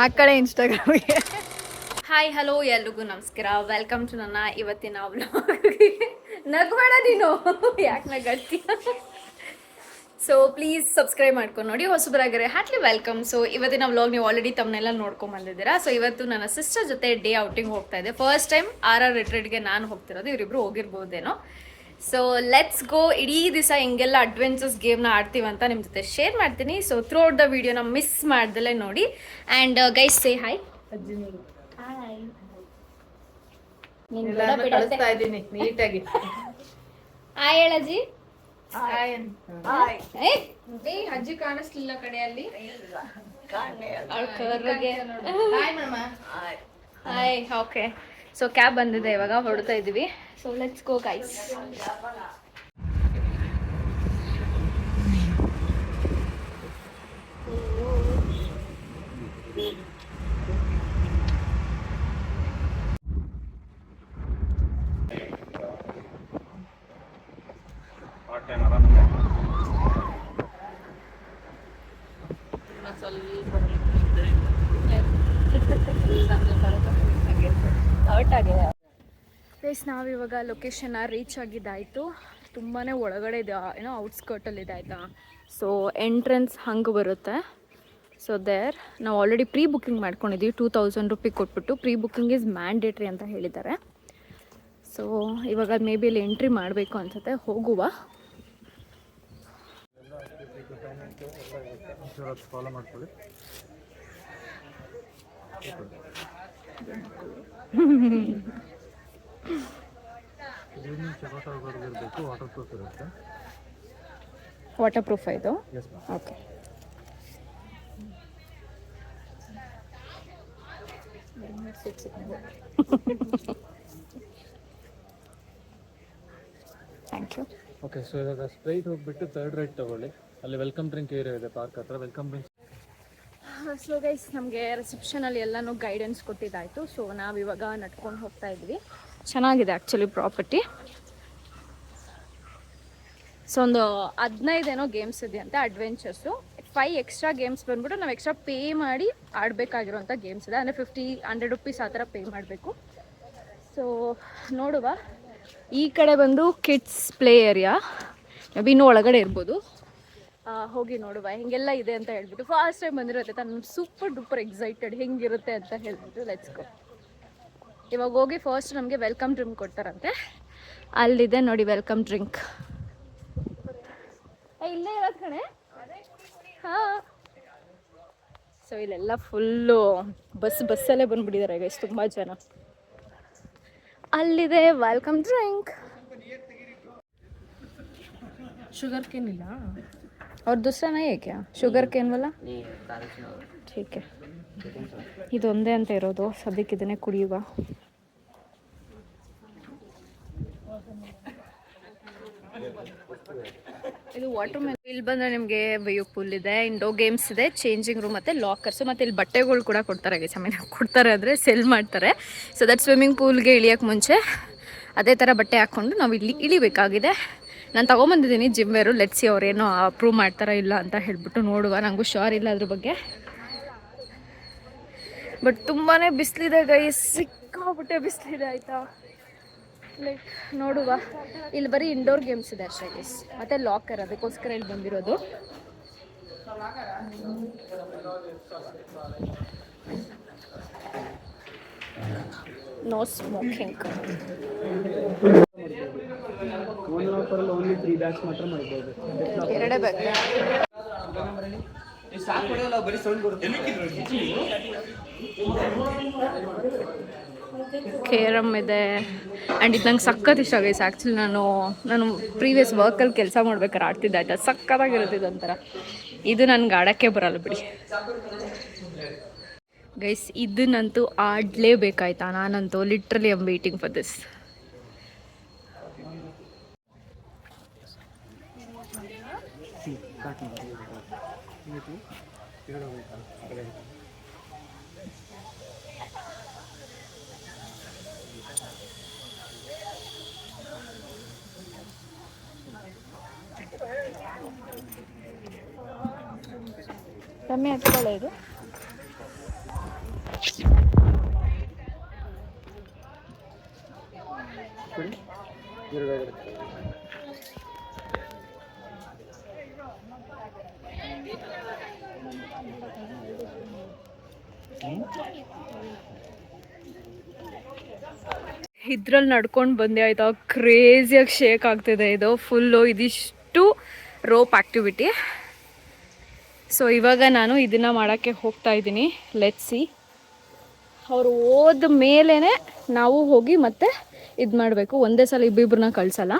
ಆ ಕಡೆ ಇನ್ಸ್ಟಾಗ್ರಾಮ್ಗೆ. Hi hello ಎಲ್ರಿಗೂ ನಮಸ್ಕಾರ, ವೆಲ್ಕಮ್ ಟು ನನ್ನ ಇವತ್ತಿನ ವ್ಲಾಗ್. ನಗ್ಬೇಡ ನೀನು, ಯಾಕೆ ನಗಡ್ತೀಯ? ಸೊ ಪ್ಲೀಸ್ ಸಬ್ಸ್ಕ್ರೈಬ್ ಮಾಡ್ಕೊಂಡು ನೋಡಿ, ಹೊಸಬರಾಗಿರೋ ಹಾರ್ಟ್ಲಿ ವೆಲ್ಕಮ್. ಸೊ ಇವತ್ತಿನ ವ್ಲಾಗ್ ನೀವು ಆಲ್ರೆಡಿ ತಮ್ಮನ್ನೆಲ್ಲ ನೋಡ್ಕೊಂಡ್ ಬಂದಿದ್ದೀರಾ. ಸೊ ಇವತ್ತು ನನ್ನ ಸಿಸ್ಟರ್ ಜೊತೆ ಡೇ ಔಟಿಂಗ್ ಹೋಗ್ತಾ ಇದೆ. ಫಸ್ಟ್ ಟೈಮ್ RR ರಿಟ್ರೀಟ್ಗೆ ನಾನು ಹೋಗ್ತಿರೋದು, ಇವರಿಬ್ರು ಹೋಗಿರ್ಬೋದೇನೋ. ಸೊ ಲೆಟ್ಸ್ ಗೋ. ಇಡೀ ದಿವಸ ಹಿಂಗೆಲ್ಲ ಅಡ್ವೆಂಚರ್ಸ್ ಗೇಮ್ನ ಆಡ್ತೀವಂತ ನಿಮ್ಮ ಜೊತೆ ಶೇರ್ ಮಾಡ್ತೀನಿ. ಸೊ ಥ್ರೂ ಔಟ್ ದ ವಿಡಿಯೋನ ಮಿಸ್ ಮಾಡ್ದಲೇ ನೋಡಿ. And guys say hi. Hi. ಕಳಿಸ್ತಾ ಇದ್ದೀನಿ ನೀಟಾಗಿ. ಹಾಯ್ ಹೇಳಜ್ಜಿ. ಅಜ್ಜಿ ಕಾಣಿಸ್ಲಿಲ್ಲ ಕಡೆಯಲ್ಲಿ. ಹಾಯ್. ಓಕೆ, ಸೊ ಕ್ಯಾಬ್ ಬಂದಿದೆ, ಇವಾಗ ಹೊರಡ್ತಾ ಇದೀವಿ. So let's go guys. Guys ನಾವಿವಾಗ ಲೊಕೇಶನ್ನ ರೀಚ್ ಆಗಿದ್ದಾಯಿತು. ತುಂಬಾ ಒಳಗಡೆ ಇದೆ, ಏನೋ ಔಟ್ಸ್ಕರ್ಟಲ್ಲಿ ಇದೆ ಆಯಿತಾ. ಸೊ ಎಂಟ್ರೆನ್ಸ್ ಹಂಗೆ ಬರುತ್ತೆ. ಸೊ ದೇರ್ ನಾವು ಆಲ್ರೆಡಿ ಪ್ರೀ ಬುಕ್ಕಿಂಗ್ ಮಾಡ್ಕೊಂಡಿದ್ದೀವಿ. 2000 ರೂಪಿ ಕೊಟ್ಬಿಟ್ಟು ಪ್ರೀ ಬುಕ್ಕಿಂಗ್ ಈಸ್ ಮ್ಯಾಂಡೇಟ್ರಿ ಅಂತ ಹೇಳಿದ್ದಾರೆ. ಸೊ ಇವಾಗ ಮೇ ಬಿ ಇಲ್ಲಿ ಎಂಟ್ರಿ ಮಾಡಬೇಕು ಅನ್ಸುತ್ತೆ, ಹೋಗುವ. ಫಾಲೋ ಮಾಡ್ಕೊಳ್ಳಿ. ಇರಬೇಕು, ವಾಟರ್ ಪ್ರೂಫ್ ಇರುತ್ತೆ. ವಾಟರ್ ಪ್ರೂಫ್ ಇದು? Okay. Thank you. Okay, so ಇವಾಗ ಸ್ಟ್ರೈಟ್ ಹೋಗ್ಬಿಟ್ಟು ಥರ್ಡ್ ರೈಟ್ ತಗೊಳ್ಳಿ. ಅಲ್ಲಿ ವೆಲ್ಕಮ್ ಡ್ರಿಂಕ್ ಏರಿಯಾ ಇದೆ ಪಾರ್ಕ್ ಹತ್ರ. Welcome drink. ಸೊ ಗೈಸ್ ನಮಗೆ ರಿಸೆಪ್ಷನಲ್ಲಿ ಎಲ್ಲನೂ ಗೈಡೆನ್ಸ್ ಕೊಟ್ಟಿದ್ದಾಯಿತು. ಸೊ ನಾವಿವಾಗ ನಡ್ಕೊಂಡು ಹೋಗ್ತಾ ಇದ್ವಿ. ಚೆನ್ನಾಗಿದೆ ಆ್ಯಕ್ಚುಲಿ ಪ್ರಾಪರ್ಟಿ. ಸೊ ಒಂದು 15 ಏನೋ ಗೇಮ್ಸ್ ಇದೆಯಂತೆ ಅಡ್ವೆಂಚರ್ಸು. 5 ಎಕ್ಸ್ಟ್ರಾ ಗೇಮ್ಸ್ ಬಂದ್ಬಿಟ್ಟು ನಾವು ಎಕ್ಸ್ಟ್ರಾ ಪೇ ಮಾಡಿ ಆಡಬೇಕಾಗಿರೋಂಥ ಗೇಮ್ಸ್ ಇದೆ. ಅಂದರೆ 50-100 ರುಪೀಸ್ ಆ ಥರ ಪೇ ಮಾಡಬೇಕು. ಸೊ ನೋಡುವ. ಈ ಕಡೆ ಬಂದು kids play area, may be ಇನ್ನೂ ಒಳಗಡೆ ಇರ್ಬೋದು. ಹೋಗಿ ನೋಡುವ ಹಿಂಗೆಲ್ಲ ಇದೆ ಅಂತ ಹೇಳ್ಬಿಟ್ಟು. ಫಸ್ಟ್ ಟೈಮ್ ಬಂದಿರುತ್ತೆ, ನಾನು ಸೂಪರ್ ಡೂಪರ್ ಎಕ್ಸೈಟೆಡ್ ಹೆಂಗಿರುತ್ತೆ ಅಂತ ಹೇಳ್ಬಿಟ್ಟು. Let's go. ಇವಾಗ ಹೋಗಿ ಫಸ್ಟ್ ನಮಗೆ ವೆಲ್ಕಮ್ ಡ್ರಿಂಕ್ ಕೊಡ್ತಾರಂತೆ. ಅಲ್ಲಿದೆ ನೋಡಿ ವೆಲ್ಕಮ್ ಡ್ರಿಂಕ್. ಇಲ್ಲೇ ಇರೋದು ಕಣೆ. ಹಾಂ. ಸೊ ಇಲ್ಲೆಲ್ಲ ಫುಲ್ಲು ಬಸ್ಸಲ್ಲೇ ಬಂದುಬಿಟ್ಟಿದ್ದಾರೆ ಗೈಸ್, ತುಂಬ ಜನ. ಅಲ್ಲಿದೆ ವೆಲ್ಕಮ್ ಡ್ರಿಂಕ್. ಶುಗರ್ ಕೇನ್ ಇಲ್ಲ और दूसरा नहीं है क्या? शुगर केन वाला? ठीक है. ಇದೊಂದೇ ಅಂತ ಇರೋದು ಸದ್ಯಕ್ಕೆ, ಇದನ್ನೇ ಕುಡಿಯುವ. ಇದು ವಾಟರ್ ಮೆಲನ್. ಇಲ್ಲಿ ಬಂದರೆ ನಿಮಗೆ ವೇವ್ ಪೂಲ್ ಇದೆ, ಇಂಡೋ ಗೇಮ್ಸ್ ಇದೆ, ಚೇಂಜಿಂಗ್ ರೂಮ್ ಮತ್ತು ಲಾಕರ್ಸು, ಮತ್ತು ಇಲ್ಲಿ ಬಟ್ಟೆಗಳು ಕೂಡ ಕೊಡ್ತಾರೆ ಗೈಸ್. ಕೊಡ್ತಾರೆ ಅಂದರೆ ಸೆಲ್ ಮಾಡ್ತಾರೆ. ಸೊ ದಟ್ ಸ್ವಿಮ್ಮಿಂಗ್ ಪೂಲ್ಗೆ ಇಳಿಯೋಕ್ಕೆ ಮುಂಚೆ ಅದೇ ಥರ ಬಟ್ಟೆ ಹಾಕ್ಕೊಂಡು ನಾವು ಇಲ್ಲಿ ಇಳಿಬೇಕಾಗಿದೆ. ನಾನು ತೊಗೊಂಬಂದಿದ್ದೀನಿ ಜಿಮ್ ವೇರು. ಲೆಟ್ಸಿ ಅವ್ರೇನೋ ಅಪ್ರೂವ್ ಮಾಡ್ತಾರಾ ಇಲ್ಲ ಅಂತ ಹೇಳ್ಬಿಟ್ಟು ನೋಡುವ. ನನಗೂ ಶೋರ್ ಇಲ್ಲ ಅದ್ರ ಬಗ್ಗೆ. ಬಟ್ ತುಂಬಾ ಬಿಸಿಲಿದೆ ಗೈಸ್, ಸಿಕ್ಕಾಬಿಟ್ಟೆ ಬಿಸಿಲಿದೆ ಆಯಿತಾ. ಲೈಕ್ ನೋಡುವ. ಇಲ್ಲಿ ಬರೀ ಇಂಡೋರ್ ಗೇಮ್ಸ್ ಇದೆ ಅಷ್ಟೇ ಗೈಸ್, ಮತ್ತು ಲಾಕರ್, ಅದಕ್ಕೋಸ್ಕರ ಇಲ್ಲಿ ಬಂದಿರೋದು. No smoking. ಎರಡೇ ಬ್ಯಾಗ್. ಕೇರಮ್ ಇದೆ. ಆ್ಯಂಡ್ ಇದು ನಂಗೆ ಸಖತ್ ಇಷ್ಟ ಗೈಸ್. ಆ್ಯಕ್ಚುಲಿ ನಾನು ಪ್ರೀವಿಯಸ್ ವರ್ಕಲ್ಲಿ ಕೆಲಸ ಮಾಡ್ಬೇಕಾದ್ರೆ ಆಡ್ತಿದ್ದೆ ಆಯಿತಾ. ಸಕ್ಕತ್ತಾಗಿರುತ್ತೆ ಇದೊಂಥರ. ಇದು ನನಗೆ ಆಡೋಕ್ಕೆ ಬರಲ್ಲ ಬಿಡಿ ಗೈಸ್. ಇದನ್ನಂತೂ ಆಡಲೇಬೇಕಾಯ್ತಾ. ನಾನಂತೂ literally I am waiting for this. ಕಮ್ಮಿ ಹಚ್ಕೊಳ್ಳೋ ಇದು. ಇದ್ರಲ್ಲಿ ನಡ್ಕೊಂಡು ಬಂದೆ ಆಯ್ತಾ, ಕ್ರೇಜಿಯಾಗಿ ಶೇಕ್ ಆಗ್ತಿದೆ ಇದು ಫುಲ್ಲು. ಇದಿಷ್ಟು ರೋಪ್ ಆ್ಯಕ್ಟಿವಿಟಿ. ಸೊ ಇವಾಗ ನಾನು ಇದನ್ನು ಮಾಡೋಕ್ಕೆ ಹೋಗ್ತಾ ಇದ್ದೀನಿ. Let's see. ಅವರು ಹೋದ ಮೇಲೇ ನಾವು ಹೋಗಿ ಮತ್ತೆ ಇದು ಮಾಡಬೇಕು. ಒಂದೇ ಸಲ ಇಬ್ಬಿಬ್ಬರನ್ನ ಕಳಿಸಲ್ಲ.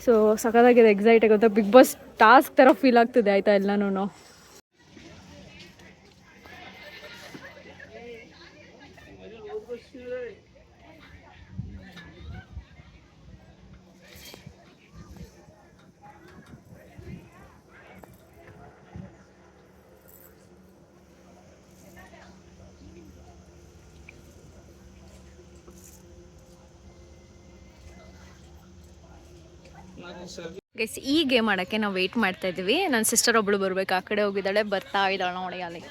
ಸೊ ಸಖತ್ತಾಗಿದೆ, ಎಕ್ಸೈಟ್ ಆಗುತ್ತೆ. ಬಿಗ್ ಬಾಸ್ ಟಾಸ್ಕ್ ಥರ ಫೀಲ್ ಆಗ್ತಿದೆ ಆಯಿತಾ ಎಲ್ಲನೂ. ಗೈಸ್, ಈ ಗೇಮ್ ಆಡೋಕ್ಕೆ ನಾವು ವೆಯ್ಟ್ ಮಾಡ್ತಾ ಇದ್ದೀವಿ. ನನ್ನ ಸಿಸ್ಟರ್ ಒಬ್ಳು ಬರ್ಬೇಕು, ಆ ಕಡೆ ಹೋಗಿದ್ದಾಳೆ, ಬರ್ತಾ ಇದ್ದಾಳೆ ನೋಡಿ ಅಲ್ಲಿ.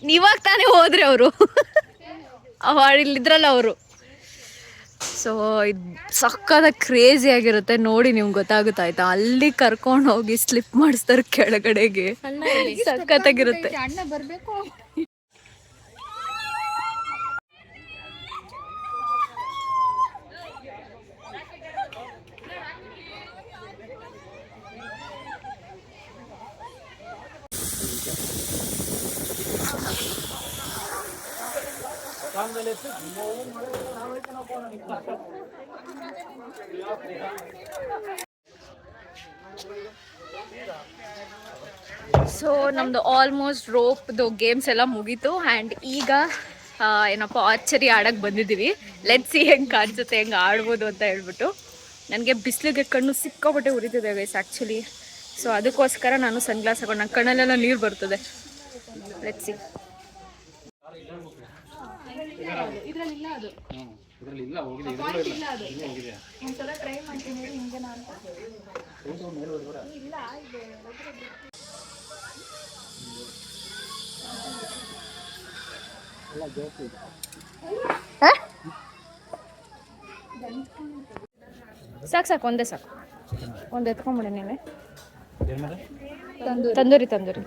ನೀವಾಗ ತಾನೇ ಹೋದ್ರೆ ಅವರು ಇಲ್ಲಿದ್ರಲ್ಲ ಅವರು. ಸೊ ಇದು ಸಕ್ಕದ ಕ್ರೇಜಿ ಆಗಿರುತ್ತೆ ನೋಡಿ, ನಿಮ್ಗೆ ಗೊತ್ತಾಗುತ್ತೆ ಆಯ್ತಾ. ಅಲ್ಲಿ ಕರ್ಕೊಂಡು ಹೋಗಿ ಸ್ಲಿಪ್ ಮಾಡಿಸ್ತಾರೆ ಕೆಳಗಡೆಗೆ, ಸಖತ್ತಾಗಿರುತ್ತೆ. ಅಣ್ಣ ಬರಬೇಕು. ಸೊ ನಮ್ಮದು ಆಲ್ಮೋಸ್ಟ್ ರೋಪ್ದು ಗೇಮ್ಸ್ ಎಲ್ಲ ಮುಗೀತು. ಆ್ಯಂಡ್ ಈಗ ಏನಪ್ಪ ಆರ್ಚರಿ ಆಡೋಕ್ಕೆ ಬಂದಿದ್ದೀವಿ. ಲೆಟ್ಸ್ ಸಿ ಹೆಂಗೆ ಕಾಣಿಸುತ್ತೆ, ಹೆಂಗೆ ಆಡ್ಬೋದು ಅಂತ ಹೇಳ್ಬಿಟ್ಟು. ನನಗೆ ಬಿಸಿಲಿಗೆ ಕಣ್ಣು ಸಿಕ್ಕಾಪಟ್ಟೆ ಉರಿತಿದೆ ಗೈಸ್ ಆ್ಯಕ್ಚುಲಿ. ಸೊ ಅದಕ್ಕೋಸ್ಕರ ನಾನು ಸನ್ಗ್ಲಾಸ್ ಹಾಕೊಂಡು, ನನ್ನ ಕಣ್ಣಲ್ಲೆಲ್ಲ ನೀರು ಬರ್ತದೆ. Let's see. ಸಾಕು ಸಾಕು, ಒಂದೇ ಸಾಕು. ಒಂದು ಎತ್ಕೊಂಬಿಡಿ ನೀನೆ. ತಂದೂರಿ ತಂದೂರಿ.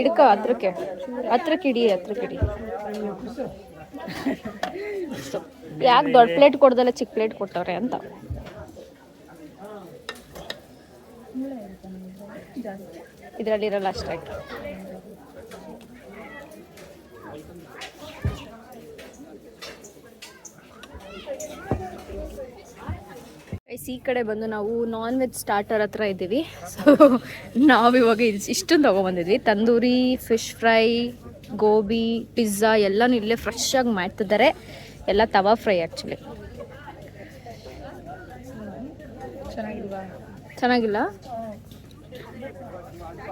ಇಡ್ಕ ಹತ್ರಕ್ಕೆ ಇಡಿ. ಯಾಕೆ ದೊಡ್ಡ ಪ್ಲೇಟ್ ಕೊಡ್ದಲ್ಲ ಚಿಕ್ಕ ಪ್ಲೇಟ್ ಕೊಟ್ಟವ್ರೆ ಅಂತ. ಇದರಲ್ಲಿರಲ್ಲ ಅಷ್ಟಾಗಿ. ಈ ಕಡೆ ಬಂದು ನಾವು ನಾನ್ ವೆಜ್ ಸ್ಟಾರ್ಟರ್ ಹತ್ರ ಇದ್ದೀವಿ. ಸೊ ನಾವಿವಾಗ ಇಷ್ಟನ್ನು ತೊಗೊಬಂದಿದ್ವಿ. Tandoori, fish fry, gobi, pizza ಎಲ್ಲನೂ ಇಲ್ಲೇ ಫ್ರೆಶ್ ಆಗಿ ಮಾಡ್ತಿದ್ದಾರೆ. ಎಲ್ಲ ತವಾ ಫ್ರೈ ಆ್ಯಕ್ಚುಲಿ. ಚೆನ್ನಾಗಿಲ್ಲ.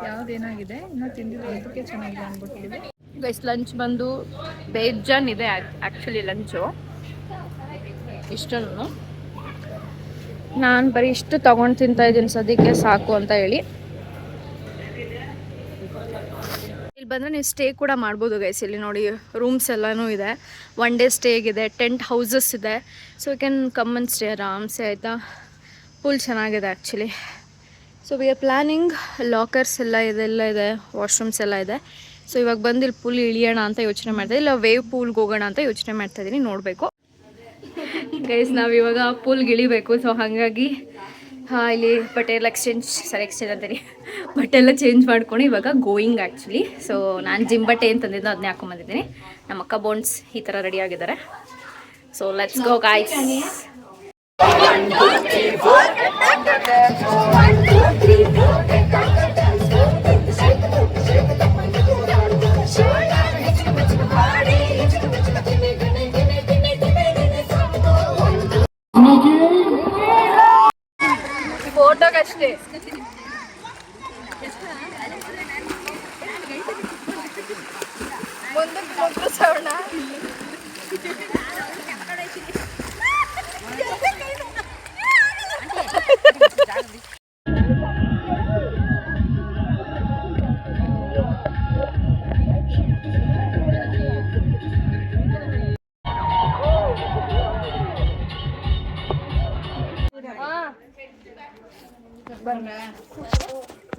ಯಾವುದೇನಾಗಿದೆ ಇನ್ನೂ ತಿಂದಿಲ್ಲ, ಅದಕ್ಕೆ ಚೆನ್ನಾಗಿದೆ ಅಂದ್ಬಿಟ್ಟಿದೆ. ಗೈಸ್, ಲಂಚ್ ಬಂದು ಬೇಜಾನ್ ಇದೆ ಆ್ಯಕ್ಚುಲಿ ಲಂಚು. ಇಷ್ಟನ್ನು ನಾನು ಬರೀ ಇಷ್ಟು ತೊಗೊಂಡು ತಿಂತಾ ಇದ್ದೀನಿ ಸದ್ಯಕ್ಕೆ, ಸಾಕು ಅಂತ ಹೇಳಿ. ಇಲ್ಲಿ ಬಂದರೆ ನೀವು ಸ್ಟೇ ಕೂಡ ಮಾಡ್ಬೋದು ಗೈಸ್. ಇಲ್ಲಿ ನೋಡಿ ರೂಮ್ಸ್ ಎಲ್ಲನೂ ಇದೆ. 1 ಡೇ ಸ್ಟೇಗಿದೆ, ಟೆಂಟ್ ಹೌಸಸ್ ಇದೆ. So you can come and stay ಆರಾಮ್ಸೆ ಆಯಿತಾ. ಫುಲ್ ಚೆನ್ನಾಗಿದೆ actually. So we are planning. Lockers ಎಲ್ಲ ಇದೆ, ವಾಶ್ರೂಮ್ಸ್ ಎಲ್ಲ ಇದೆ. ಸೊ ಇವಾಗ ಬಂದು ಇಲ್ಲಿ ಪೂಲ್ ಇಳಿಯೋಣ ಅಂತ ಯೋಚನೆ ಮಾಡ್ತಾಯಿದ್ದೀನಿ, ಇಲ್ಲ ವೇವ್ ಪೂಲ್ಗೆ ಹೋಗೋಣ ಅಂತ ಯೋಚನೆ ಮಾಡ್ತಾಯಿದ್ದೀನಿ. ನೋಡಬೇಕು ಗೈಸ್, ನಾವಿವಾಗ ಪೂಲ್ಗೆ ಇಳಿಬೇಕು. ಸೊ ಹಾಗಾಗಿ ಇಲ್ಲಿ ಬಟ್ಟೆ ಎಲ್ಲ ಎಕ್ಸ್ಚೇಂಜ್ ಅಂತೀನಿ, ಬಟ್ಟೆ ಎಲ್ಲ ಚೇಂಜ್ ಮಾಡ್ಕೊಂಡು ಇವಾಗ ಗೋಯಿಂಗ್ ಆ್ಯಕ್ಚುಲಿ. ಸೊ ನಾನು ಜಿಮ್ ಬಟ್ಟೆ ಏನು ತಂದಿದ್ದೋ ಅದನ್ನೇ ಹಾಕೊಂಬಂದಿದ್ದೀನಿ. ನಮ್ಮ ಅಕ್ಕ ಬೋನ್ಸ್ ಈ ಥರ ರೆಡಿ ಆಗಿದ್ದಾರೆ. So let's go guys. ಫೋಟೋಗಷ್ಟೇ. ಮುಂದಕ್ಕೆ ಸವಣ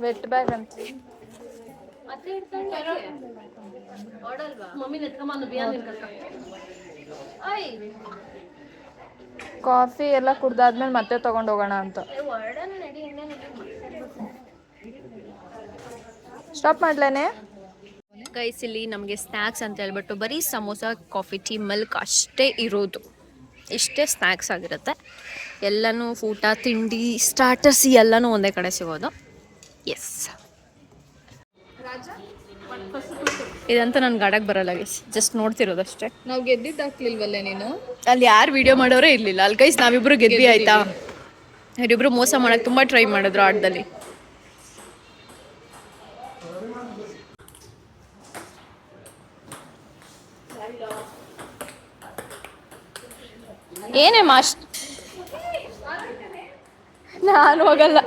ವೆಟ್ ಬ್ಯಾಗ್ ಅಂತ ಕಾಫಿ ಎಲ್ಲ ಕುಡ್ದಾದ್ಮೇಲೆ ಮತ್ತೆ ತಗೊಂಡ್ ಹೋಗೋಣ ಅಂತ. ಸ್ಟಾಪ್ ಮಾಡ್ಲೇನೆ. ಗೈಸ್ ಇಲ್ಲಿ ನಮಗೆ ಸ್ನ್ಯಾಕ್ಸ್ ಅಂತ ಹೇಳ್ಬಿಟ್ಟು ಬರೀ ಸಮೋಸ, ಕಾಫಿ, ಟೀ, ಮಿಲ್ಕ್ ಅಷ್ಟೇ ಇರೋದು. ಇಷ್ಟೇ ಸ್ನ್ಯಾಕ್ಸ್ ಆಗಿರುತ್ತೆ. ಎಲ್ಲನೂ ಊಟ, ತಿಂಡಿ, ಸ್ಟಾರ್ಟರ್ಸ್ ಎಲ್ಲನೂ ಒಂದೇ ಕಡೆ ಸಿಗೋದು. ಎಸ್, ಇದಂತ ನನ್ನ ಗಾಡಕ್ಕೆ ಬರಲ್ಲ ಗೈಸ್, ಜಸ್ಟ್ ನೋಡ್ತಿರೋದಷ್ಟೇ. ನಾವು ಗೆದ್ದಿದ್ದಾಕ್ಲಿಲ್ವಲ್ಲೇ ನೀನು? ಅಲ್ಲಿ ಯಾರು ವಿಡಿಯೋ ಮಾಡೋರೇ ಇರಲಿಲ್ಲ. ಅಲ್ಲಿ ಗೈಸ್ ನಾವಿಬ್ರು ಗೆದ್ವಿ ಆಯ್ತಾ. ಇವರಿಬ್ರು ಮೋಸ ಮಾಡೋಕ್ಕೆ ತುಂಬ ಟ್ರೈ ಮಾಡಿದ್ರು ಆಟದಲ್ಲಿ. ಏನೇ ಮಾಸ್ಟ್, ನಾನು ಹೋಗಲ್ಲ.